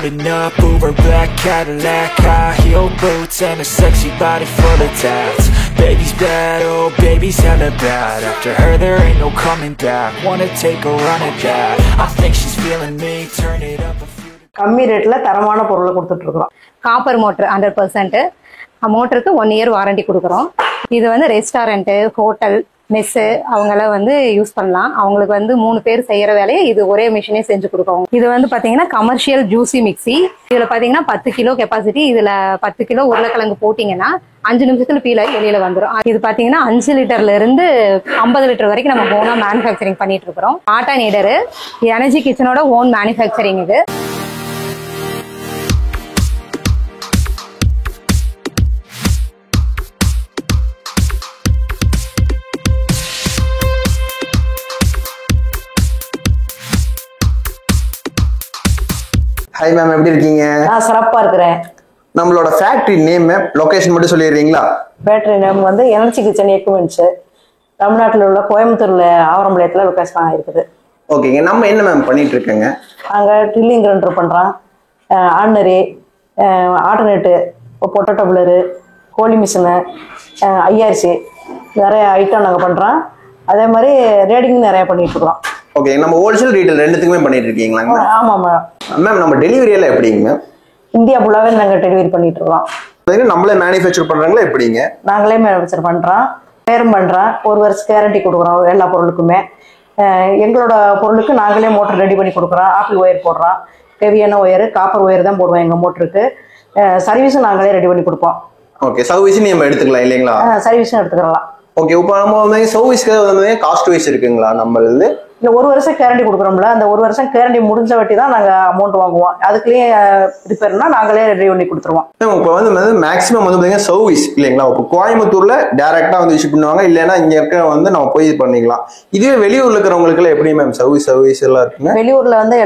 Rolling up, Uber black Cadillac, high heel boots and a sexy body full of tats. Baby's bad, oh baby's hella bad. After her there ain't no coming back. Wanna take a run at that. I think she's feeling me, turn it up a few. கம்மி ரேட்ல தரமான பொருளை கொடுத்துட்டு இருக்கோம். Copper motor 100%. மோட்டருக்கு 1 year warranty கொடுக்குறோம். இது வந்து ரெஸ்டாரண்ட், ஹோட்டல், மெஸ் அவங்களாம் வந்து யூஸ் பண்ணலாம். அவங்களுக்கு வந்து 3 பேர் செய்யற வேலையை இது ஒரே மிஷினே செஞ்சு கொடுக்கும். இது வந்து பாத்தீங்கன்னா கமர்ஷியல் ஜூசி மிக்சி. இதுல பாத்தீங்கன்னா 10 கிலோ கெப்பாசிட்டி. இதுல 10 கிலோ உருளைக்கிழங்கு போட்டீங்கன்னா 5 நிமிஷத்துல பீல வெளியில வந்துடும். இது பாத்தீங்கன்னா 5 லிட்டர்ல இருந்து 50 லிட்டர் வரைக்கும் நம்ம ஓனா மேனுஃபேக்சரிங் பண்ணிட்டு இருக்கிறோம். ஆட்டா நீடரு, எனர்ஜி கிச்சனோட ஓன் மேனுஃபேக்சரிங் இது. ஹாய் மேம், எப்படி இருக்கீங்க? நான் சிறப்பா இருக்கிறேன். நம்மளோட ஃபேக்டரி நேம், லொகேஷன் மட்டும் சொல்லிடுறீங்களா? ஃபேக்டரி நேம் வந்து எனர்ஜி கிச்சன் எக்யூப்மெண்ட்ஸ். தமிழ்நாட்டில் உள்ள கோயம்புத்தூர்ல ஆவரம்பாளையத்தில் லொகேஷன் இருக்குது. ஓகேங்க. நம்ம என்ன மேம் பண்ணிட்டு இருக்கேங்க? நாங்கள் ட்ரில்லிங் கிரைண்டர் பண்ணுறோம், ஆர்டினரி, ஆல்டர்னேட்டு, பொட்டேட்டோ பிளரு, கோழி மிஷினு, ஐஆர்சி நிறைய ஐட்டம் நாங்கள் பண்ணுறோம். அதே மாதிரி ரேடிங் நிறைய பண்ணிட்டு இருக்கிறோம். ஓகே. நம்ம ஹோல்சேல் ரீட்டைல் ரெண்டுத்துக்குமே பண்ணிட்டு இருக்கீங்களா? ஆமாம் மேம். மேம், நம்ம டெலிவரி எல்லாம் எப்படிங்க மேம்? இந்தியா ஃபுல்லாகவே நாங்கள் டெலிவரி பண்ணிட்டு இருக்கோம். நம்மளே மேனுஃபேக்சர் பண்றாங்களா எப்படிங்க? நாங்களே மேனுஃபேக்சர் பண்ணுறோம், பேரும் பண்ணுறோம். 1 வருஷம் கேரண்டி கொடுக்குறோம் எல்லா பொருளுக்குமே. எங்களோட பொருளுக்கு நாங்களே மோட்டர் ரெடி பண்ணி கொடுக்குறோம். ஆப்பிள் ஒயர் போடுறோம், ஹெவியான ஒயரு, காப்பர் ஒயர் தான் போடுவோம் எங்கள் மோட்டருக்கு. சர்வீஸும் நாங்களே ரெடி பண்ணி கொடுப்போம். ஓகே. சர்வீஸ் நம்ம எடுத்துக்கலாம் இல்லைங்களா? சர்வீஸும் எடுத்துக்கலாம். ஓகே. இப்போ நம்ம வந்து சர்வீஸ்க்கு வந்து காஸ்ட் வைஸ் இருக்குங்களா? நம்மளது இல்லை, 1 வருஷம் கேரண்டி கொடுக்குறோம்ல, அந்த 1 வருஷம் கேரண்டி முடிஞ்ச வட்டி தான் நாங்கள் அமௌண்ட் வாங்குவோம். அதுக்குள்ளேயே ரிப்பேர்னா நாங்களே ரெடி பண்ணி கொடுத்துருவோம். இப்போ வந்து மேக்ஸிமம் வந்து பார்த்தீங்கன்னா சர்வீஸ் இல்லைங்களா? இப்போ கோயம்புத்தூர்ல டேரக்டா வந்து இஷ்யூ பண்ணுவாங்க, இல்லைன்னா இங்க இருக்க வந்து நம்ம போய் பண்ணிக்கலாம். இதுவே வெளியூர்ல இருக்கிறவங்களுக்கு எல்லாம் எப்படி மேம் சர்வீஸ் எல்லாம் இருக்குங்க? வெளியூர்ல வந்து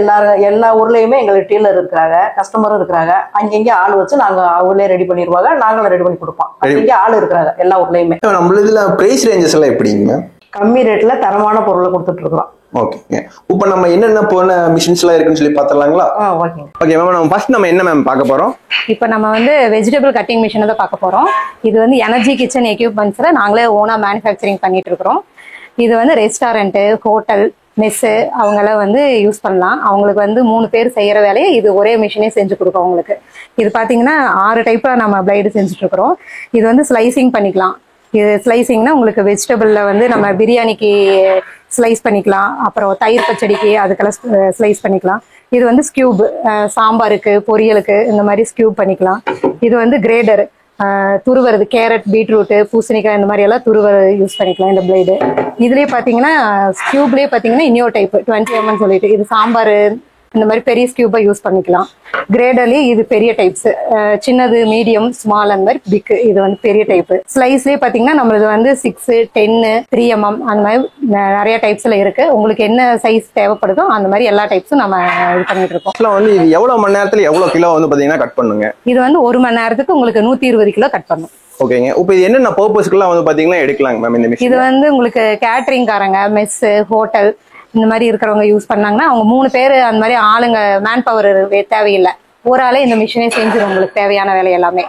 எல்லா ஊர்லயுமே எங்களுக்கு டீலர் இருக்கிறாங்க, கஸ்டமரும் இருக்கிறாங்க. அங்கங்க ஆள் வச்சு நாங்க அவங்களே ரெடி பண்ணிடுவாங்க, நாங்களும் ரெடி பண்ணி கொடுப்போம். அங்கங்க ஆள் இருக்கிறாங்க எல்லா ஊர்லயுமே. நம்மளதுல பிரைஸ் ரேஞ்சஸ் எல்லாம் எப்படிங்க? கம்மி ரேட்ல தரமான பொருளை கொடுத்துட்டு இருக்கிறோம். ஓகேங்க. இப்போ நம்ம என்னென்ன போன மிஷின்ஸ் எல்லாம் இருக்குன்னு சொல்லி பார்த்தலாங்களா? Okay ma'am. நம்ம ஃபர்ஸ்ட் நம்ம என்ன மேம் பார்க்க போறோம்? இப்போ நம்ம வந்து வெஜிடபிள் கட்டிங் மிஷினை தான் பார்க்க போறோம். இது வந்து எனர்ஜி கிச்சன் எக்யூப்மெண்ட்ஸ்ல நாங்களே ஓனா மேனுஃபேக்சரிங் பண்ணிட்டு இருக்கிறோம். இது வந்து ரெஸ்டாரண்ட், ஹோட்டல், மெஸ் அவங்களாம் வந்து யூஸ் பண்ணலாம். அவங்களுக்கு வந்து 3 பேர் செய்யற வேலையை இது ஒரே மிஷினே செஞ்சு கொடுக்கும் அவங்களுக்கு. இது பாத்தீங்கன்னா 6 டைப்ல நம்ம பிளைடு செஞ்சுட்டு இருக்கிறோம். இது வந்து ஸ்லைசிங் பண்ணிக்கலாம். இது ஸ்லைசிங்னா உங்களுக்கு வெஜிடபிள்ல வந்து நம்ம பிரியாணிக்கு ஸ்லைஸ் பண்ணிக்கலாம், அப்புறம் தயிர் பச்சடிக்கு அதுக்கெல்லாம் ஸ்லைஸ் பண்ணிக்கலாம். இது வந்து ஸ்கியூப், சாம்பாருக்கு, பொரியலுக்கு இந்த மாதிரி ஸ்கியூப் பண்ணிக்கலாம். இது வந்து கிரேடர், துருவறது கேரட், பீட்ரூட்டு, பூசணிக்காய் இந்த மாதிரி எல்லாம் துருவ யூஸ் பண்ணிக்கலாம் இந்த பிளேடு. இதுலயே பாத்தீங்கன்னா ஸ்கியூப்லயே பாத்தீங்கன்னா இன்னொரு டைப் 20 mm சொல்லிட்டு இது சாம்பார் இந்த மாதிரி பெரிய ஸ்கியூபா யூஸ் பண்ணிக்கலாம். கிரேடர்லயே இது பெரிய டைப்ஸ், சின்னது, மீடியம், ஸ்மால் அந்த மாதிரி பிக். இது வந்து பெரிய டைப். ஸ்லைஸ்லயே பாத்தீங்கன்னா நம்மளது வந்து 6, 10, 3 mm அந்த மாதிரி நிறைய டைப்ஸ்ல இருக்கு. உங்களுக்கு என்ன சைஸ் தேவைப்படுதோ அந்த மாதிரி எல்லா டைப்ஸும் நம்ம இது பண்ணிட்டு இருக்கோம். வந்து இது எவ்வளவு மணி நேரத்துல எவ்வளவு கிலோ வந்து பாத்தீங்கன்னா கட் பண்ணுங்க? இது வந்து 1 மணி நேரத்துக்கு உங்களுக்கு 120 கிலோ கட் பண்ணும். ஓகேங்க. இப்போ இது என்னென்ன பர்பஸ்க்குலாம் வந்து பாத்தீங்கன்னா எடுக்கலாங்க மேம் இந்த மிஷின்? இது வந்து உங்களுக்கு கேட்டரிங் காரங்க, மெஸ், ஹோட்டல் இந்த மாதிரி இருக்கிறவங்க யூஸ் பண்ணாங்கன்னா அவங்க 3 பேர் அந்த மாதிரி ஆளுங்க மேன் பவர் தேவையில்லை. ஒரு ஆளே இந்த மிஷினே செஞ்சிடும் உங்களுக்கு தேவையான வேலை எல்லாமே.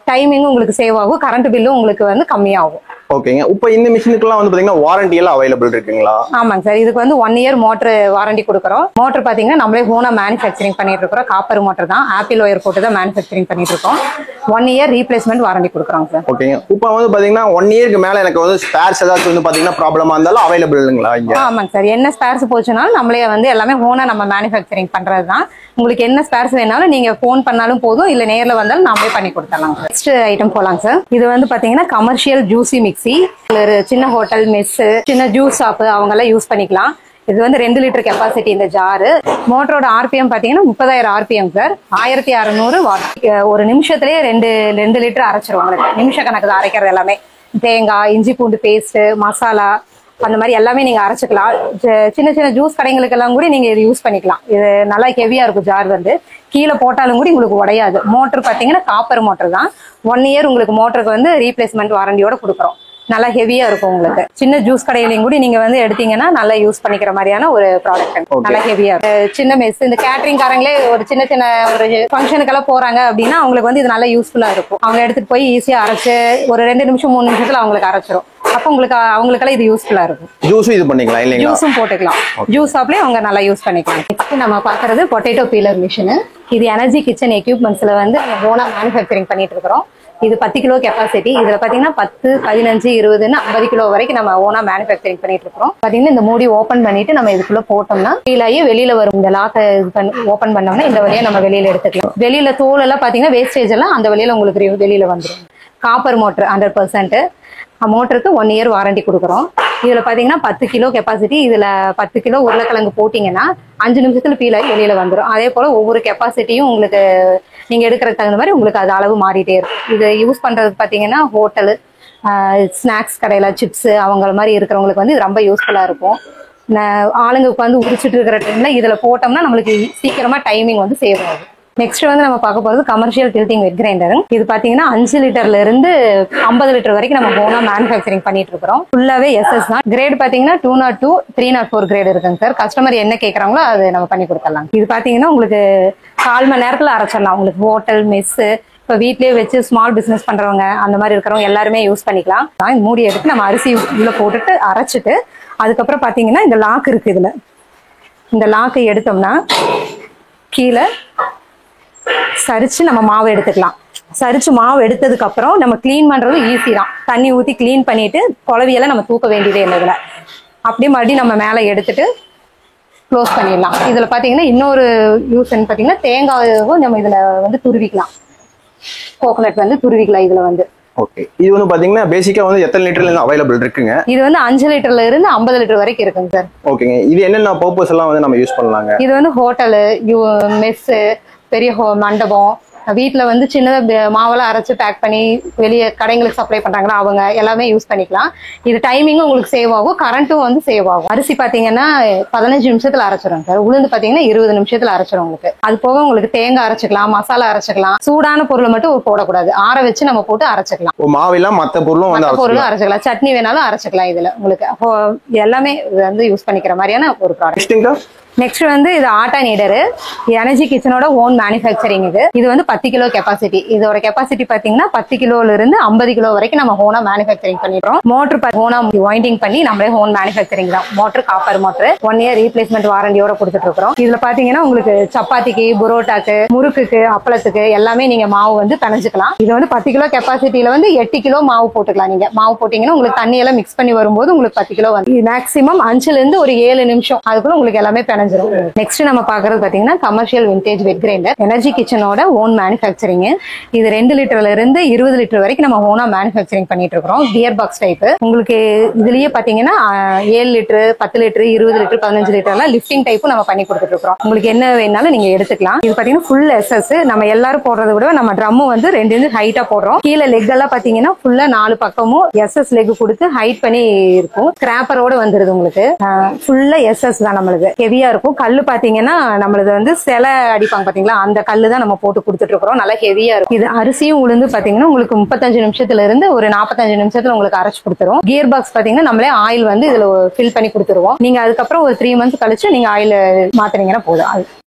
டைமிங்கும் உங்களுக்கு சேவ் ஆகும், கரண்ட் பில்லும் உங்களுக்கு வந்து கம்மியாகும். ஓகேங்க. இப்போ இந்த மிஷினுக்குலாம் வந்து பாத்தீங்கன்னா வாரண்டி எல்லாம் அவைலபிள் இருக்குங்களா? ஆமாங்க சார். இதுக்கு வந்து 1 இயர் மோட்டர் வாரண்டி கொடுக்குறோம். மோட்டர் பாத்தீங்கன்னா நம்மளே ஓனா மேனுஃபேக்சரிங் பண்ணிட்டு இருக்கிறோம். காப்பர் மோட்டர் தான், ஆப்பிள் ஒயர் போட்டு தான் மேனுஃபேக்சரிங் பண்ணிட்டு இருக்கோம். 1 இயர் ரீப்ளேஸ்மெண்ட் வாரண்டி கொடுக்குறோம் சார். ஓகேங்க. இப்போ வந்து பாத்தீங்கன்னா 1 இயருக்கு மேல எனக்கு வந்து ஸ்பேர்ஸ் ஏதாச்சும் வந்து பாத்தீங்கன்னா ப்ராப்ளமா இருந்தாலும் அவைலபிள் இல்லைங்களா இங்க? ஆமாங்க சார். என்ன ஸ்பேர்ஸ் போச்சுனாலும் நம்மளே வந்து எல்லாமே ஓனா நம்ம மேனுஃபேக்சரிங் பண்றது தான். உங்களுக்கு என்ன ஸ்பேர்ஸ் வேணாலும் நீங்க போன் பண்ணாலும் போதும், இல்ல நேர்ல வந்தாலும் நாமளே பண்ணி கொடுத்துடலாம். நெக்ஸ்ட் ஐட்டம் போலாம் சார். இது வந்து பாத்தீங்கன்னா கமர்ஷியல் ஜூசி மிக்சி. சின்ன ஹோட்டல், மெஸ், சின்ன ஜூஸ் ஷாப் அவங்க எல்லாம் யூஸ் பண்ணிக்கலாம். இது வந்து 2 லிட்டர் கெப்பாசிட்டி இந்த ஜாரு. மோட்டரோட ஆர்பிஎம் பாத்தீங்கன்னா 30,000 ஆர்பிஎம் சார். 1600 வாட். 1 நிமிஷத்துலயே 2 லிட்டர் அரைச்சிரும் உங்களுக்கு. நிமிஷ கணக்கு தான் அரைக்கிறது எல்லாமே. தேங்காய், இஞ்சி பூண்டு பேஸ்ட், மசாலா அந்த மாதிரி எல்லாமே நீங்க அரைச்சிக்கலாம். சின்ன சின்ன ஜூஸ் கடைங்களுக்கு எல்லாம் கூட நீங்க இது யூஸ் பண்ணிக்கலாம். இது நல்லா ஹெவியா இருக்கும் ஜார் வந்து. கீழே போட்டாலும் கூட உங்களுக்கு உடையாது. மோட்டர் பாத்தீங்கன்னா காப்பர் மோட்டர் தான். 1 இயர் உங்களுக்கு மோட்டருக்கு வந்து ரீப்ளேஸ்மெண்ட் வாரண்டியோட கொடுக்குறோம். நல்லா ஹெவியா இருக்கும் உங்களுக்கு. சின்ன ஜூஸ் கடையிலையும் கூட நீங்க வந்து எடுத்தீங்கன்னா நல்லா யூஸ் பண்ணிக்கிற மாதிரியான ஒரு ப்ராடக்ட். நல்லா ஹெவியா இருக்கும். சின்ன மெஸ் இந்த கேட்டரிங் காரங்களே ஒரு சின்ன சின்ன ஒரு ஃபங்க்ஷனுக்கெல்லாம் போறாங்க அப்படின்னா அவங்களுக்கு வந்து இது நல்லா யூஸ்ஃபுல்லா இருக்கும். அவங்க எடுத்துட்டு போய் ஈஸியா அரைச்சு ஒரு 2 நிமிஷம் 3 நிமிஷத்துல அவங்களுக்கு அரைச்சிரும். அப்ப அவங்களுக்கெல்லாம் இது யூஸ்ஃபுல்லா இருக்கும். ஜூஸும் இது பண்ணிக்கலாம் இல்லைங்களா? ஜூஸும் போட்டுக்கலாம். ஜூஸ் ஆப்லயே அவங்க நல்லா யூஸ் பண்ணிக்கலாம். நெக்ஸ்ட் நம்ம பாக்குறது பொட்டேட்டோ பீலர் மிஷின். இது எனர்ஜி கிச்சன் எக்யூப்மெண்ட்ஸ்ல வந்து ஓனா மேனுஃபேக்சரிங் பண்ணிட்டு இருக்கிறோம். இது 10 கிலோ கெப்பாசிட்டி. இதுல பாத்தீங்கன்னா 10, 15, 20, 50 கிலோ வரைக்கும் நம்ம ஓனா மேனுஃபேக்சரிங் பண்ணிட்டு இருக்கோம். பாத்தீங்கன்னா இந்த மூடி ஓபன் பண்ணிட்டு நம்ம இதுக்குள்ள போட்டோம்னா கீழே வெளியில வரும். இந்த லாக்கை ஓபன் பண்ணோம்னா இந்த வழியா நம்ம வெளியில எடுத்துக்கலாம். வெளியில தோல் எல்லாம் பாத்தீங்கன்னா வேஸ்டேஜ் எல்லாம் அந்த வழியில உங்களுக்கு வெளியில வந்துடும். Copper motor 100%. மோட்டருக்கு 1 இயர் வாரண்டி கொடுக்குறோம். இதுல பாத்தீங்கன்னா 10 கிலோ கெப்பாசிட்டி. இதுல 10 கிலோ உருளைக்கிழங்கு போட்டீங்கன்னா 5 நிமிஷத்துல பீல் ஆகி வெளியில வந்துடும். அதே போல ஒவ்வொரு கெப்பாசிட்டியும் உங்களுக்கு நீங்க எடுக்கிறதுக்கு தகுந்த மாதிரி உங்களுக்கு அது அளவு மாறிட்டே இருக்கும். இது யூஸ் பண்றதுக்கு பாத்தீங்கன்னா ஹோட்டலு, ஸ்நாக்ஸ் கடையில சிப்ஸ் அவங்க மாதிரி இருக்கிறவங்களுக்கு வந்து இது ரொம்ப யூஸ்ஃபுல்லா இருக்கும். ஆளுங்க உட்காந்து உரிச்சிட்டு இருக்கிற டைம்ல இதுல போட்டோம்னா நம்மளுக்கு சீக்கிரமா டைமிங் வந்து சேவ் ஆகும். நெக்ஸ்ட் வந்து நம்ம பார்க்க போறது கமர்ஷியல் டில்டிங் வெட் கிரைண்டர். இது பாத்தீங்கன்னா 5 லிட்டர்ல இருந்து 50 லிட்டர் வரைக்கும் நம்ம ஓனா மேனுஃபேக்சரிங் பண்ணிட்டு இருக்கிறோம். ஃபுல்லாவே எஸ்எஸ் தான். கிரேட் பாத்தீங்கன்னா 202, 304 கிரேட் இருக்குங்க சார். கஸ்டமர் என்ன கேட்கறாங்களோ அது நம்ம பண்ணி கொடுத்துடலாம். இது பாத்தீங்கன்னா உங்களுக்கு 1/4 மணி நேரத்துல அரைச்சிடலாம். உங்களுக்கு ஹோட்டல், மெஸ், இப்போ வீட்லயே வச்சு ஸ்மால் பிசினஸ் பண்றவங்க அந்த மாதிரி இருக்கிறவங்க எல்லாருமே யூஸ் பண்ணிக்கலாம். இந்த மூடி எடுத்து நம்ம அரிசி உள்ள போட்டுட்டு அரைச்சிட்டு அதுக்கப்புறம் பாத்தீங்கன்னா இந்த லாக் இருக்கு. இதுல இந்த லாக்கை எடுத்தோம்னா கீழே சரிச்சு நம்ம மாவு எடுத்துக்கலாம். சரிச்சு மாவு எடுத்ததுக்கு அப்புறம் நம்ம கிளீன் பண்றது ஈஸி தான். தண்ணி ஊத்தி கிளீன் பண்ணிட்டு குழவியெல்லாம் நம்ம தூக்க வேண்டியதே இல்லை. இதுல அப்படியே மறுபடியும் நம்ம மேலே எடுத்துட்டு க்ளோஸ் பண்ணிடலாம். இதுல பாத்தீங்கன்னா இன்னொரு யூஸ் பாத்தீங்கன்னா தேங்காயும் நம்ம இதுல வந்து துருவிக்கலாம். கோகோனட் வந்து துருவிக்கலாம் இதுல வந்து. ஓகே, இது வந்து பாத்தீங்கன்னா பேசிக்கா வந்து எத்தனை லிட்டர்ல இருந்து அவைலபிள் இருக்குங்க? இது வந்து 5 லிட்டர்ல இருந்து 50 லிட்டர் வரைக்கும் இருக்குங்க சார். ஓகேங்க, இது என்னென்ன பர்பஸ் எல்லாம் வந்து நம்ம யூஸ் பண்ணலாங்க? இது வந்து ஹோட்டலு, மெஸ், பெரிய மண்டபம், வீட்டுல வந்து சின்னதா மாவெல்லாம் அரைச்சு பேக் பண்ணி வெளியே கடைங்களுக்கு சப்ளை பண்றாங்களா அவங்க எல்லாமே யூஸ் பண்ணிக்கலாம். இது டைமிங்கும் உங்களுக்கு சேவ் ஆகும், கரண்ட்டும் வந்து சேவ் ஆகும். அரிசி பாத்தீங்கன்னா 15 நிமிஷத்துல அரைச்சிடும் சார். உளுந்து பாத்தீங்கன்னா 20 நிமிஷத்துல அரைச்சிடும் உங்களுக்கு. அது போக உங்களுக்கு தேங்காய் அரைச்சிக்கலாம், மசாலா அரைச்சிக்கலாம். சூடான பொருளை மட்டும் போடக்கூடாது, ஆற வச்சு நம்ம போட்டு அரைச்சிக்கலாம். மாவெல்லாம் மற்ற பொருளும் அரைச்சிக்கலாம். சட்னி வேணாலும் அரைச்சிக்கலாம். இதுல உங்களுக்கு எல்லாமே வந்து யூஸ் பண்ணிக்கிற மாதிரியான ஒரு ப்ராடக்ட். நெக்ஸ்ட் வந்து இது ஆட்டா நீடரு. எனர்ஜி கிச்சனோட ஓன் மேனுஃபேக்சரிங். இது வந்து 10 கிலோ கெப்பாசிட்டி. இதோட கெப்பாசிட்டி பாத்தீங்கன்னா 10 கிலோல இருந்து 50 கிலோ வரைக்கும் நம்ம ஓனா மேனுஃபேக்சரிங் பண்ணிடுறோம். மோட்டர் ஓனா வைண்டிங் பண்ணி நம்மளே ஓன் மேனுஃபேக்சரிங் தான். Motor copper motor 1 year replacement வாரண்டியோட கொடுத்துட்டு இருக்கிறோம். இதுல பாத்தீங்கன்னா உங்களுக்கு சப்பாத்திக்கு, புரோட்டாக்கு, முறுக்குக்கு, அப்பளத்துக்கு எல்லாமே நீங்க மாவு வந்து பிணைஞ்சுக்கலாம். இது வந்து 10 கிலோ கெப்பாசிட்டியில வந்து 8 கிலோ மாவு போட்டுக்கலாம். நீங்க மாவு போட்டீங்கன்னா உங்களுக்கு தண்ணி எல்லாம் மிக்ஸ் பண்ணி வரும்போது உங்களுக்கு 10 கிலோ வந்து மேக்ஸிமம் 5ல இருந்து ஒரு 7 நிமிஷம் அதுக்குள்ள உங்களுக்கு எல்லாமே பிணைஞ்சிடும். நெக்ஸ்ட் நம்ம பாக்குறது பாத்தீங்கன்னா commercial vintage wet grinder. Energy கிச்சனோட ஓன் மேனுஃபேக்சரிங். இது 2 லிட்டர்ல இருந்து 20 லிட்டர் வரைக்கும் நம்ம ஓனா மேனுஃபேக்சரிங் பண்ணிட்டு இருக்கோம். Gear box type. உங்களுக்கு இதுலயே பாத்தீங்கன்னா 7 லிட்டர், 10 லிட்டர், 20 லிட்டர், 15 லிட்டர்லாம் லிஃப்டிங் டைப் நம்ம பண்ணி கொடுத்துட்டு இருக்கோம். உங்களுக்கு என்ன வேணாலும் நீங்க எடுத்துக்கலாம். இது பாத்தீங்கன்னா ஃபுல் எஸ்எஸ். நம்ம எல்லாரும் போடுறத விட நம்ம ட்ரம் வந்து 2 இன்ச் ஹைட்டா போடுறோம். கீழே லெக் எல்லாம் பாத்தீங்கன்னா ஃபுல்லா 4 பக்கமும் எஸ்எஸ் லெக் கொடுத்து ஹைட் பண்ணி இருக்கும். ஸ்கிராப்பரோட வந்துருது உங்களுக்கு. ஃபுல்லா எஸ்எஸ் தான். நம்மளுக்கு ஹெவியா இருக்கும். கல்லு பாத்தீங்கன்னா நம்மளது வந்து சிலை அடிப்பாங்க பாத்தீங்களா, அந்த கல்லு தான் நம்ம போட்டு கொடுத்துட்டு இருக்கிறோம். நல்லா ஹெவியா இருக்கும். இது அரிசியும் உளுந்து பாத்தீங்கன்னா உங்களுக்கு 35 நிமிஷத்துல இருந்து ஒரு 45 நிமிஷத்துல உங்களுக்கு அரைச்சு கொடுத்துரும். கியர் பாக்ஸ் பாத்தீங்கன்னா நம்மளே ஆயில் வந்து இதுல ஃபில் பண்ணி கொடுத்துருவோம். நீங்க அதுக்கப்புறம் ஒரு 3 மந்த்ஸ் கழிச்சு நீங்க ஆயில் மாத்தினீங்கன்னா போதும்.